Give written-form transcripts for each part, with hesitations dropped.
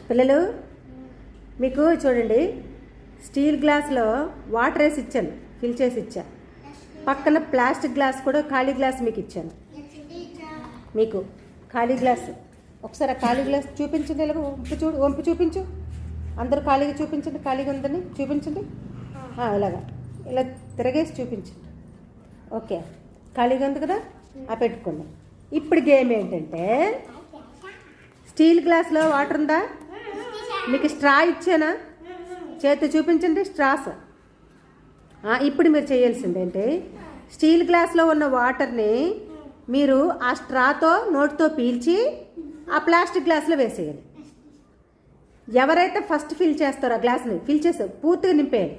పిల్లలు మీకు చూడండి, స్టీల్ గ్లాస్లో వాటర్ వేసి ఇచ్చాను, ఫిల్ చేసి ఇచ్చా. పక్కన ప్లాస్టిక్ గ్లాస్ కూడా, ఖాళీ గ్లాస్ మీకు ఇచ్చాను. మీకు ఖాళీ గ్లాస్, ఒకసారి ఆ ఖాళీ గ్లాస్ చూపించండి. ఇలా వంపు చూపించు. అందరూ ఖాళీగా చూపించండి, ఖాళీగా ఉందని చూపించండి. ఇలాగా ఇలా తిరగేసి చూపించండి. ఓకే, ఖాళీగా ఉంది కదా, పెట్టుకోండి. ఇప్పుడు గేమ్ ఏంటంటే, స్టీల్ గ్లాస్లో వాటర్ ఉందా? మీకు స్ట్రా ఇచ్చానా? చేతి చూపించండి స్ట్రాస్. ఇప్పుడు మీరు చేయాల్సింది ఏంటి, స్టీల్ గ్లాస్లో ఉన్న వాటర్ని మీరు ఆ స్ట్రాతో నోటితో పీల్చి ఆ ప్లాస్టిక్ గ్లాస్లో వేసేయాలి. ఎవరైతే ఫస్ట్ ఫిల్ చేస్తారో ఆ గ్లాస్ని ఫిల్ చేసి పూర్తిగా నింపేయాలి.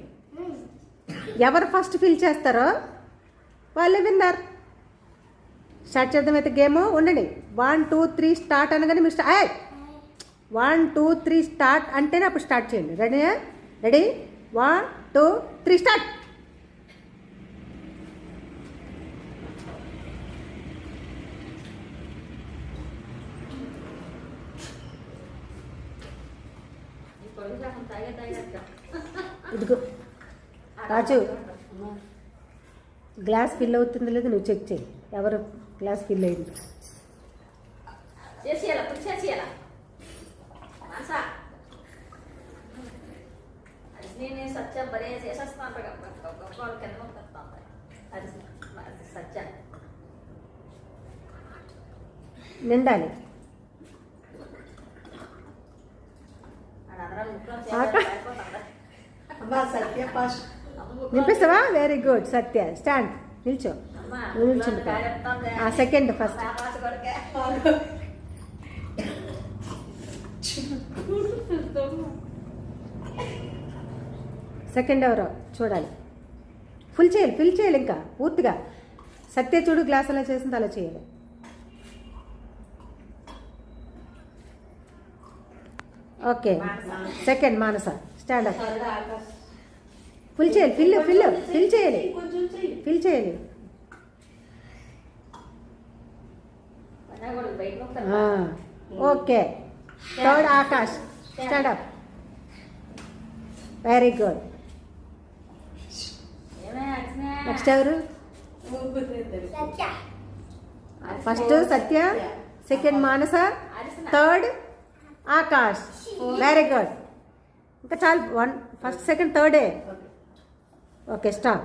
ఎవరు ఫస్ట్ ఫిల్ చేస్తారో వాళ్ళే విన్నర్. స్టార్ట్ చేద్దాం అయితే గేమ్. ఉండండి. 1 2 3 స్టార్ట్ అనగానే మీరు 1 2 3 స్టార్ట్ అంటేనే అప్పుడు స్టార్ట్ చేయండి. Ready 1 2 3 start. ఇదిగో రాజు, గ్లాస్ ఫిల్ అవుతుంది లేదు నువ్వు చెక్ చేయి. ఎవరు గ్లాస్ ఫిల్ అయింది? నిండాలి. నింపిస్తావా? Very good Satya. స్టాండ్, నిల్చో. నిల్చుండు. Second first. సెకండ్ ఎవరో చూడాలి. ఫుల్ చేయాలి ఇంకా పూర్తిగా. సత్య చూడు, గ్లాస్ అలా చేసింది అలా చేయాలి. Okay, second Manasa. Stand up. Full చేయాలి. ఫిల్ చేయాలి. Okay, third Akash. Stand up. Very good. Next ఎవరు? First Satya, second Manasa, third Akash. Very good. ఇంకా చాలు. 1 ఫస్ట్ సెకండ్ థర్డే. Okay, stop.